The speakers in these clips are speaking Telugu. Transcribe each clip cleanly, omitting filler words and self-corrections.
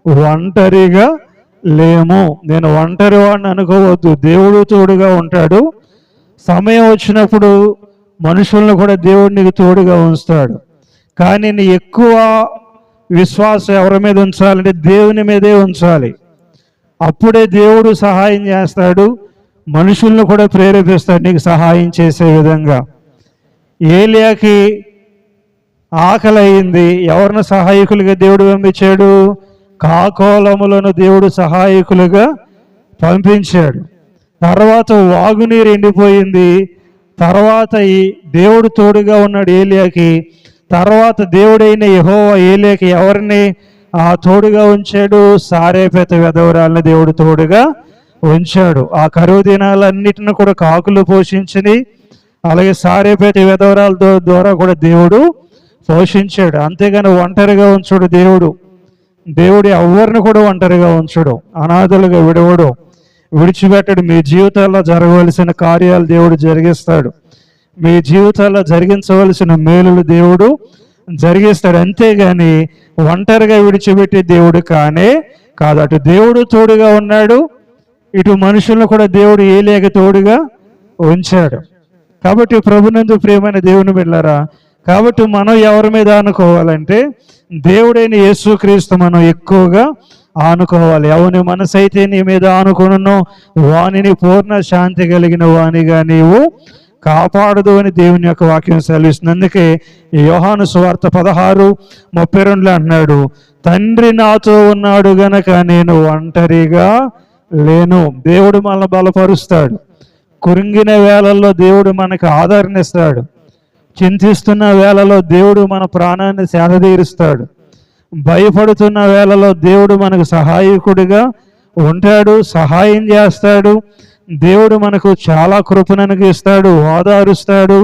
ఒంటరిగా లేము. నేను ఒంటరి వాడిని అనుకోవద్దు, దేవుడు తోడుగా ఉంటాడు. సమయం వచ్చినప్పుడు మనుషులను కూడా దేవుడు నీకు తోడుగా ఉంచుతాడు. కానీ నీ ఎక్కువ విశ్వాసం ఎవరి మీద ఉంచాలంటే దేవుని మీదే ఉంచాలి. అప్పుడే దేవుడు సహాయం చేస్తాడు, మనుషులను కూడా ప్రేరేపిస్తాడు నీకు సహాయం చేసే విధంగా. ఏలియాకి ఆకలి అయింది, ఎవరిని సహాయకులుగా దేవుడు పంపించాడు? కాకోలములను దేవుడు సహాయకులుగా పంపించాడు. తర్వాత వాగునీరు ఎండిపోయింది. తర్వాత ఈ దేవుడు తోడుగా ఉన్నాడు ఏలియాకి. తర్వాత దేవుడైన యెహోవా ఏలియాకి ఎవరిని తోడుగా ఉంచాడు? సారేపేత విధవరాలని దేవుడు తోడుగా ఉంచాడు. ఆ కరువు దినాలన్నిటిని కూడా కాకులు పోషించింది. అలాగే సారేపేత విధవరాల ద్వారా కూడా దేవుడు పోషించాడు. అంతేగాని ఒంటరిగా ఉంచడు దేవుడు. దేవుడు ఎవరిని కూడా ఒంటరిగా ఉంచడు, అనాథలుగా విడవడు, విడిచిపెట్టడు. మీ జీవితాల్లో జరగవలసిన కార్యాలు దేవుడు జరిగిస్తాడు. మీ జీవితాల్లో జరిగించవలసిన మేలులు దేవుడు జరిగిస్తాడు. అంతేగాని ఒంటరిగా విడిచిపెట్టే దేవుడు కాదు. అటు దేవుడు తోడుగా ఉన్నాడు, ఇటు మనుషులను కూడా దేవుడు ఏలియాకి తోడుగా ఉంచాడు. కాబట్టి ప్రభునందు ప్రియమైన దేవుని బిడ్డలారా, కాబట్టి మనం ఎవరి మీద ఆనుకోవాలంటే దేవుడైన యేసుక్రీస్తు మనం ఎక్కువగా ఆనుకోవాలి. ఎవని మనసు అయితే నీ మీద ఆనుకును వానిని పూర్ణ శాంతి కలిగిన వానిగా నీవు కాపాడదు అని దేవుని యొక్క వాక్యం సెలవిస్తుంది. అందుకే యోహాను సువార్త 16:32 అంటున్నాడు, తండ్రి నాతో ఉన్నాడు గనక నేను ఒంటరిగా లేను. దేవుడు మనల్ని బలపరుస్తాడు. కురింగిన వేళల్లో దేవుడు మనకు ఆదరణ ఇస్తాడు. చింతిస్తున్న వేళలో దేవుడు మన ప్రాణాన్ని సేదతీరుస్తాడు. భయపడుతున్న వేళలో దేవుడు మనకు సహాయకుడిగా ఉంటాడు, సహాయం చేస్తాడు. దేవుడు మనకు చాలా కృపను అనుగ్రహిస్తాడు, ఓదారుస్తాడు.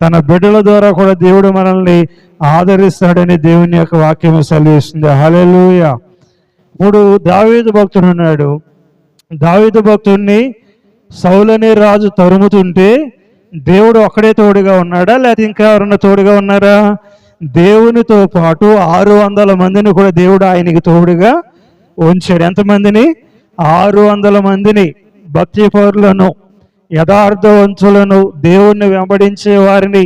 తన బిడ్డల ద్వారా కూడా దేవుడు మనల్ని ఆదరిస్తాడని దేవుని యొక్క వాక్యం సెలవిస్తుంది. హల్లెలూయా. ఇప్పుడు దావీదు భక్తుడు ఉన్నాడు. దావీదు భక్తుడిని సౌలనే రాజు తరుముతుంటే దేవుడు ఒక్కడే తోడుగా ఉన్నాడా, లేకపోతే ఇంకా ఎవరన్నా తోడుగా ఉన్నారా? దేవునితో పాటు 600 మందిని కూడా దేవుడు ఆయనకి తోడుగా ఉంచాడు. ఎంతమందిని? 600 మందిని, భక్తి పౌరులను, యథార్థవంతులను, దేవుణ్ణి వెంబడించే వారిని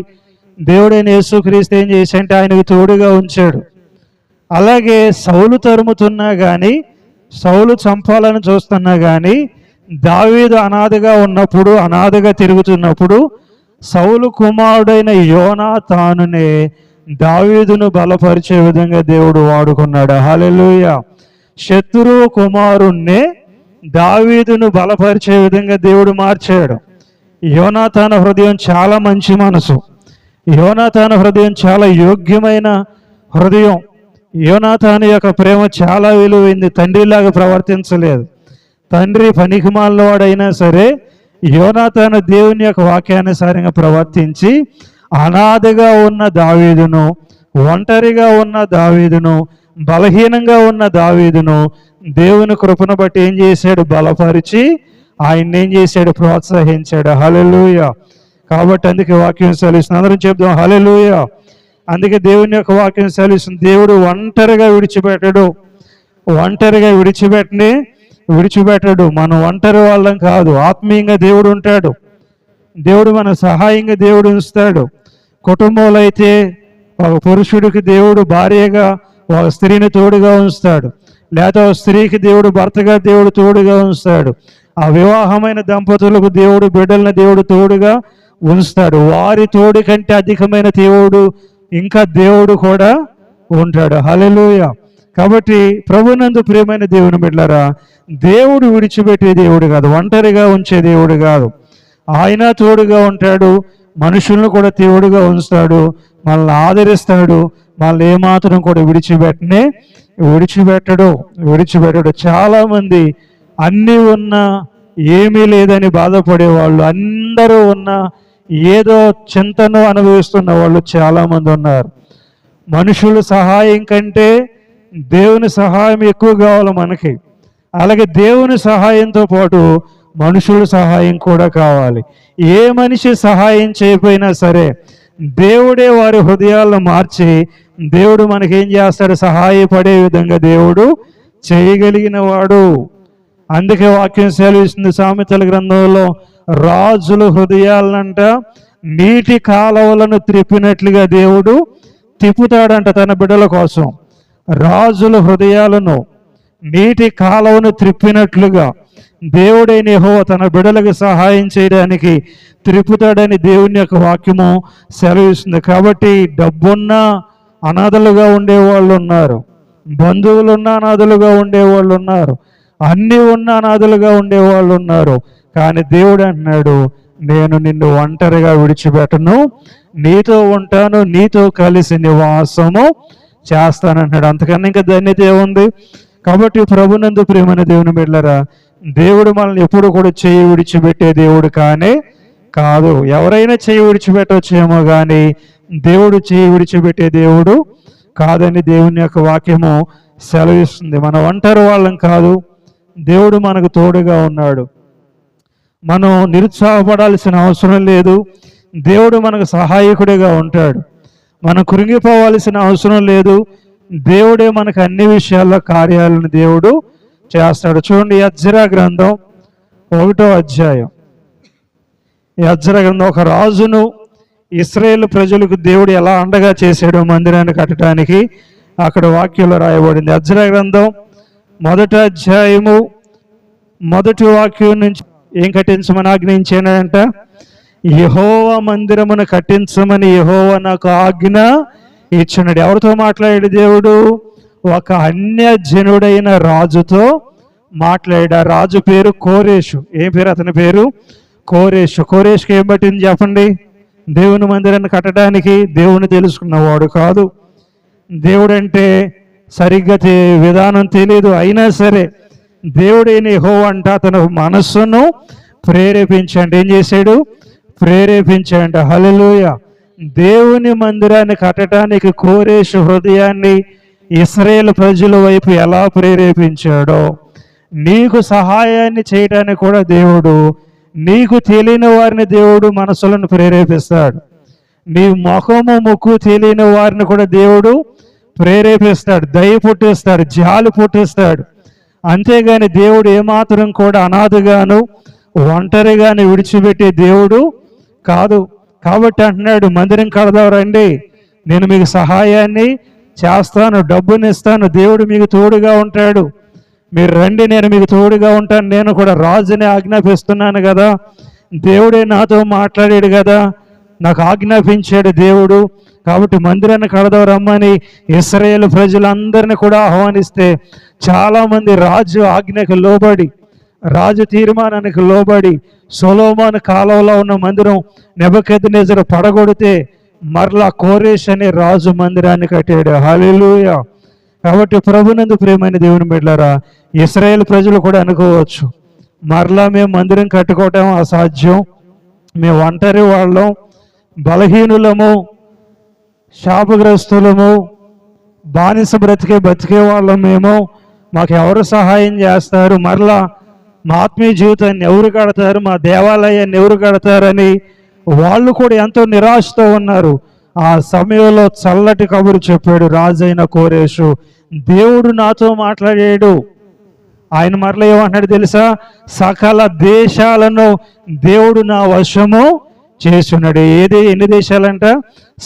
దేవుడైన యేసుక్రీస్తు ఏం చేశాడంటే ఆయనకు తోడుగా ఉంచాడు. అలాగే సౌలు తరుముతున్నా కానీ, సౌలు చంపాలని చూస్తున్నా కానీ, దావీదు అనాథగా ఉన్నప్పుడు, అనాథగా తిరుగుతున్నప్పుడు సౌలు కుమారుడైన యోనాతానునే దావీదును బలపరిచే విధంగా దేవుడు వాడుకున్నాడు. హల్లెలూయా. శత్రువు కుమారుణ్ణే దావీదును బలపరిచే విధంగా దేవుడు మార్చాడు. యోనాతాను హృదయం చాలా మంచి మనసు. యోనాతాను హృదయం చాలా యోగ్యమైన హృదయం. యోనాతాను యొక్క ప్రేమ చాలా విలువైంది. తండ్రిలాగా ప్రవర్తించలేదు. తండ్రి పనికిమాలినవాడైనా సరే యోనాతాను దేవుని యొక్క వాక్యానుసారంగా ప్రవర్తించి అనాథగా ఉన్న దావీదును, ఒంటరిగా ఉన్న దావీదును, బలహీనంగా ఉన్న దావీదును దేవుని కృపను బట్టి ఏం చేశాడు? బలపరిచి ఆయన్ని ఏం చేశాడు? ప్రోత్సహించాడు. హల్లెలూయా. కాబట్టి అందుకే వాక్యం సెలవిస్తుంది. అందరం చెప్దాం హల్లెలూయా. అందుకే దేవుని యొక్క వాక్యం సెలవిస్తుంది, దేవుడు ఒంటరిగా విడిచిపెట్టడు. ఒంటరిగా విడిచిపెట్టడు. మనం ఒంటరి వాళ్ళం కాదు. ఆత్మీయంగా దేవుడు ఉంటాడు. దేవుడు మన సహాయంగా దేవుడు ఉంచుతాడు. కుటుంబంలో అయితే ఒక పురుషుడికి దేవుడు భార్యగా ఒక స్త్రీని తోడుగా ఉంచుతాడు, లేదా ఒక స్త్రీకి దేవుడు భర్తగా దేవుడు తోడుగా ఉంచుతాడు. ఆ వివాహమైన దంపతులకు దేవుడు బిడ్డలను దేవుడు తోడుగా ఉంచుతాడు. వారి తోడు కంటే అధికమైన దేవుడు ఇంకా దేవుడు కూడా ఉంటాడు. హల్లెలూయా. కాబట్టి ప్రభునందు ప్రియమైన దేవుని బిడ్డలారా, దేవుడు విడిచిపెట్టే దేవుడు కాదు, ఒంటరిగా ఉంచే దేవుడు కాదు. ఆయన తోడుగా ఉంటాడు, మనుషులను కూడా తోడుగా ఉంచుతాడు, మనల్ని ఆదరిస్తాడు. మనల్ని ఏమాత్రం కూడా విడిచిపెట్టడు. చాలామంది అన్నీ ఉన్నా ఏమీ లేదని బాధపడేవాళ్ళు, అందరూ ఉన్నా ఏదో చింతను అనుభవిస్తున్న వాళ్ళు చాలామంది ఉన్నారు. మనుషుల సహాయం కంటే దేవుని సహాయం ఎక్కువ కావాలి మనకి. అలాగే దేవుని సహాయంతో పాటు మనుషుల సహాయం కూడా కావాలి. ఏ మనిషి సహాయం చేయకపోయినా సరే దేవుడే వారి హృదయాలను మార్చి దేవుడు మనకేం చేస్తాడు? సహాయపడే విధంగా దేవుడు చేయగలిగిన వాడు. అందుకే వాక్యం సెలవిస్తుంది సామెతల గ్రంథంలో, రాజుల హృదయాలనంట నీటి కాలువలను త్రిప్పినట్లుగా దేవుడు తిప్పుతాడంట తన బిడ్డల కోసం. రాజుల హృదయాలను నీటి కాలువను త్రిప్పినట్లుగా దేవుడైన యెహోవా తన బిడ్డలకు సహాయం చేయడానికి త్రిప్పుతాడని దేవుని యొక్క వాక్యము సెలవిస్తుంది. కాబట్టి డబ్బున్న అనాథలుగా ఉండేవాళ్ళు ఉన్నారు, బంధువులున్న అనాథలుగా ఉండేవాళ్ళు ఉన్నారు, అన్నీ ఉన్న అనాథలుగా ఉండేవాళ్ళు ఉన్నారు. కానీ దేవుడు అంటున్నాడు, నేను నిన్ను ఒంటరిగా విడిచిపెట్టను, నీతో ఉంటాను, నీతో కలిసి నివాసము చేస్తానంటున్నాడు. అంతకన్నా ఇంకా ధన్యత ఏముంది? కాబట్టి ప్రభునందు ప్రియమైన దేవుని బిడ్డలారా, దేవుడు మనల్ని ఎప్పుడు కూడా చేయి విడిచిపెట్టే దేవుడు కానే కాదు. ఎవరైనా చేయి విడిచిపెట్టవచ్చేమో కానీ దేవుడు చేయి విడిచిపెట్టే దేవుడు కాదని దేవుని యొక్క వాక్యము సెలవిస్తుంది. మనం ఒంటరి వాళ్ళం కాదు, దేవుడు మనకు తోడుగా ఉన్నాడు. మనం నిరుత్సాహపడాల్సిన అవసరం లేదు, దేవుడు మనకు సహాయకుడిగా ఉంటాడు. మనం కృంగిపోవాల్సిన అవసరం లేదు, దేవుడే మనకు అన్ని విషయాల్లో కార్యాలను దేవుడు చేస్తాడు. చూడండి, యెజ్రా గ్రంథం 1వ అధ్యాయం. యెజ్రా గ్రంథం, ఒక రాజును ఇశ్రాయేలు ప్రజలకు దేవుడు ఎలా అండగా చేశాడో మందిరాన్ని కట్టడానికి అక్కడ వాక్యంలో రాయబడింది. యెజ్రా గ్రంథం 1వ అధ్యాయము 1వ వాక్యం నుంచి ఏం కట్టించమని ఆజ్ఞయించానంట? యెహోవా మందిరమును కట్టించమని యెహోవా నాకు ఆజ్ఞ ఇచ్చినాడు. ఎవరితో మాట్లాడాడు దేవుడు? ఒక అన్యజనుడైన రాజుతో మాట్లాడాడు. ఆ రాజు పేరు కోరేషు. ఏం పేరు అతని పేరు? కోరేషు. కోరేషుకి ఏం పట్టింది చెప్పండి? దేవుని మందిరాన్ని కట్టడానికి. దేవుని తెలుసుకున్నవాడు కాదు, దేవుడు అంటే సరిగ్గా విధానం తెలియదు. అయినా సరే దేవుడైన యెహోవా అంట తన మనస్సును ప్రేరేపించండి. ఏం చేశాడు? ప్రేరేపించండి. హల్లెలూయా. దేవుని మందిరాన్ని కట్టడానికి కోరేషు హృదయాన్ని ఇశ్రాయేలు ప్రజల వైపు ఎలా ప్రేరేపించాడో, నీకు సహాయాన్ని చేయడానికి కూడా దేవుడు, నీకు తెలియని వారిని దేవుడు మనసులను ప్రేరేపిస్తాడు. నీ ముక్కు తెలియని వారిని కూడా దేవుడు ప్రేరేపిస్తాడు, దయ పుట్టిస్తాడు, జాలి పుట్టిస్తాడు. అంతేగాని దేవుడు ఏమాత్రం కూడా అనాథగాను ఒంటరిగాను విడిచిపెట్టే దేవుడు కాదు. కాబట్టి అంటున్నాడు, మందిరం కడదాం రండి, నేను మీకు సహాయాన్ని చేస్తాను, డబ్బుని ఇస్తాను, దేవుడు మీకు తోడుగా ఉంటాడు, మీరు రండి, నేను మీకు తోడుగా ఉంటాను, నేను కూడా రాజుని ఆజ్ఞాపిస్తున్నాను కదా, దేవుడే నాతో మాట్లాడాడు కదా, నాకు ఆజ్ఞాపించాడు దేవుడు, కాబట్టి మందిరాన్ని కడదాం రమ్మని ఇశ్రాయేలు ప్రజలందరినీ కూడా ఆహ్వానిస్తే చాలామంది రాజు ఆజ్ఞకు లోబడి, రాజు తీర్మానానికి లోబడి సొలొమోను కాలంలో ఉన్న మందిరం నెబుకద్నెజరు పడగొడితే మరలా కోరేష్ అనే రాజు మందిరాన్ని కట్టాడు. హల్లెలూయా. కాబట్టి ప్రభునందు ప్రియమైన దేవుని బిడ్డలారా, ఇశ్రాయేలు ప్రజలు కూడా అనుకోవచ్చు, మరలా మేము మందిరం కట్టుకోవటం అసాధ్యం, మేము ఒంటరి వాళ్ళం, బలహీనులము, శాపగ్రస్తులము, బానిస బతికే వాళ్ళం మేము, మాకు ఎవరు సహాయం చేస్తారు, మరలా మా ఆత్మీయ జీవితాన్ని ఎవరు కడతారు, మా దేవాలయాన్ని ఎవరు కడతారని వాళ్ళు కూడా ఎంతో నిరాశతో ఉన్నారు. ఆ సమయంలో చల్లటి కబురు చెప్పాడు రాజైన కోరేషు, దేవుడు నాతో మాట్లాడాడు. ఆయన మరలా ఏమంటున్నాడు తెలుసా? సకల దేశాలను దేవుడు నా వశము చేస్తున్నాడు. ఎన్ని దేశాలంట?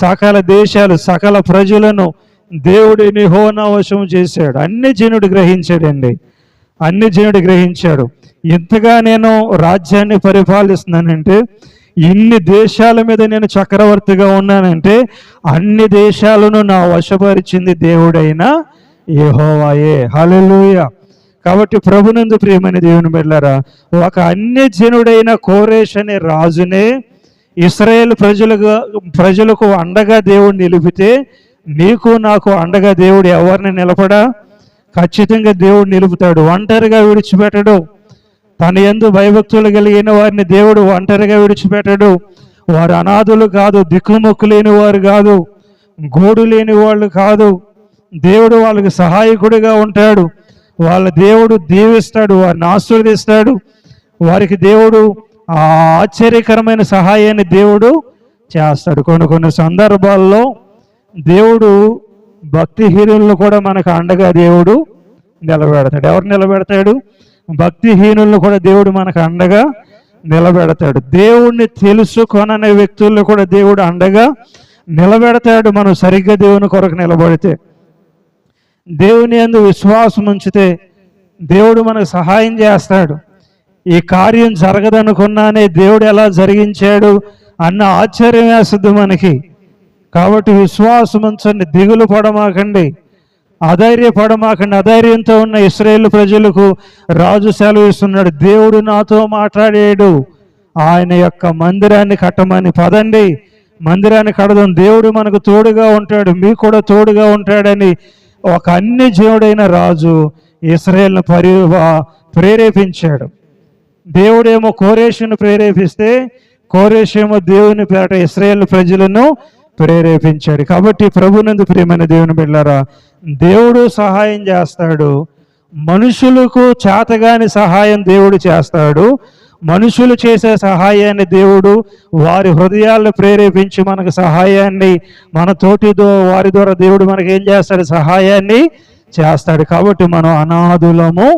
సకల దేశాలు, సకల ప్రజలను దేవుడు యెహోవా నా వశము చేశాడు. అన్ని జనుడు గ్రహించాడండి, అన్ని జనుడు గ్రహించాడు. ఇంతగా నేను రాజ్యాన్ని పరిపాలిస్తున్నానంటే, ఇన్ని దేశాల మీద నేను చక్రవర్తిగా ఉన్నానంటే, అన్ని దేశాలను నా వశపరిచింది దేవుడైన యెహోవాయే. హల్లెలూయా. కాబట్టి ప్రభునందు ప్రియమైన దేవుని బిడ్డలారా, ఒక అన్యజనుడైన కోరేష్ అనే రాజునే ఇశ్రాయేలు ప్రజలకు అండగా దేవుడు నిలిపితే, నీకు నాకు అండగా దేవుడు ఎవరిని నిలపడా? ఖచ్చితంగా దేవుడు నిలుపుతాడు. ఒంటరిగా విడిచిపెట్టడు. తన యందు భయభక్తులు కలిగిన వారిని దేవుడు ఒంటరిగా విడిచిపెట్టడు. వారు అనాథులు కాదు, దిక్కుమొక్కు లేని వారు కాదు, గోడు లేని వాళ్ళు కాదు. దేవుడు వాళ్ళకి సహాయకుడిగా ఉంటాడు. వాళ్ళ దేవుడు దీవిస్తాడు, వారిని ఆశీర్వదిస్తాడు. వారికి దేవుడు ఆశ్చర్యకరమైన సహాయాన్ని దేవుడు చేస్తాడు. కొన్ని సందర్భాల్లో దేవుడు భక్తిహీనులను కూడా మనకు అండగా దేవుడు నిలబెడతాడు. ఎవరు నిలబెడతాడు? భక్తిహీనులను కూడా దేవుడు మనకు అండగా నిలబెడతాడు. దేవుణ్ణి తెలుసుకొననే వ్యక్తులను కూడా దేవుడు అండగా నిలబెడతాడు. మనం సరిగ్గా దేవుని కొరకు నిలబడితే, దేవుని యందు విశ్వాసం ఉంచితే దేవుడు మనకు సహాయం చేస్తాడు. ఈ కార్యం జరగదనుకున్నానే దేవుడు ఎలా జరిగించాడు అన్న ఆశ్చర్యం వేస్తుంది మనకి. కాబట్టి విశ్వాసం ఉంచండి, దిగులు పడమాకండి, అధైర్యపడమాకండి. అధైర్యంతో ఉన్న ఇశ్రాయేలు ప్రజలకు రాజు సెలవిస్తున్నాడు, దేవుడు నాతో మాట్లాడాడు, ఆయన యొక్క మందిరాన్ని కట్టమని. పదండి, మందిరాన్ని కడదాం, దేవుడు మనకు తోడుగా ఉంటాడు, మీకు కూడా తోడుగా ఉంటాడని ఒక అన్ని జీవుడైన రాజు ఇశ్రాయేలును ప్రేరేపించాడు. దేవుడేమో కోరేషును ప్రేరేపిస్తే, కోరేషేమో దేవుని పేట ఇశ్రాయేలు ప్రజలను ప్రేరేపించాడు. కాబట్టి ప్రభునందు ప్రియమైన దేవుని బిడ్డలారా, దేవుడు సహాయం చేస్తాడు. మనుషులకు చేతగాని సహాయం దేవుడు చేస్తాడు. మనుషులు చేసే సహాయాన్ని దేవుడు వారి హృదయాలను ప్రేరేపించి మనకు సహాయాన్ని, మన తోటితో వారి ద్వారా దేవుడు మనకి ఏం చేస్తాడు? సహాయాన్ని చేస్తాడు. కాబట్టి మనం అనాథులము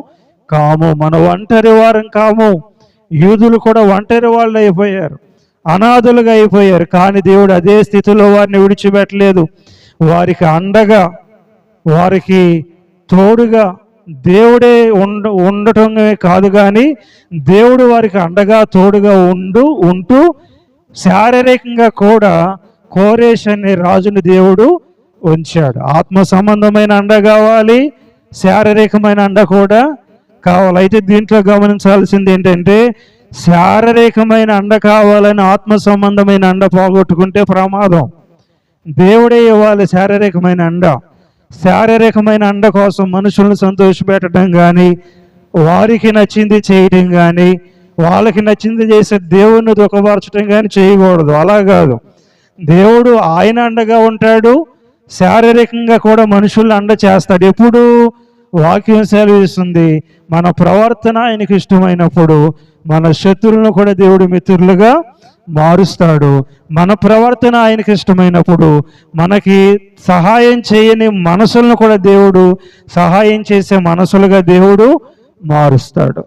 కాము, మనం ఒంటరి వారం కాము. యూదులు కూడా ఒంటరి వాళ్ళు అయిపోయారు, అనాథులుగా అయిపోయారు. కానీ దేవుడు అదే స్థితిలో వారిని విడిచిపెట్టలేదు. వారికి అండగా, వారికి తోడుగా దేవుడే ఉండటమే కాదు, కానీ దేవుడు వారికి అండగా తోడుగా ఉంటూ శారీరకంగా కూడా కోరేష్ అనే రాజుని దేవుడు ఉంచాడు. ఆత్మ సంబంధమైన అండ కావాలి, శారీరకమైన అండ కూడా కావాలి. అయితే దీంట్లో గమనించాల్సింది ఏంటంటే, శారీరకమైన అండ కావాలని ఆత్మ సంబంధమైన అండ పోగొట్టుకుంటే ప్రమాదం. దేవుడే ఇవ్వాలి శారీరకమైన అండ. శారీరకమైన అండ కోసం మనుషులను సంతోషపెట్టడం కానీ, వారికి నచ్చింది చేయటం కానీ, వాళ్ళకి నచ్చింది చేసే దేవుణ్ణి దుఃఖపరచడం కానీ చేయకూడదు. అలా కాదు, దేవుడు ఆయన అండగా ఉంటాడు, శారీరకంగా కూడా మనుషులను అండ చేస్తాడు. ఎప్పుడు? వాక్యం సెలవిస్తుంది, మన ప్రవర్తన ఆయనకి ఇష్టమైనప్పుడు మన శత్రువులను కూడా దేవుడు మిత్రులుగా మారుస్తాడు. మన ప్రవర్తన ఆయనకి ఇష్టమైనప్పుడు మనకి సహాయం చేయని మనసులను కూడా దేవుడు సహాయం చేసే మనసులుగా దేవుడు మారుస్తాడు.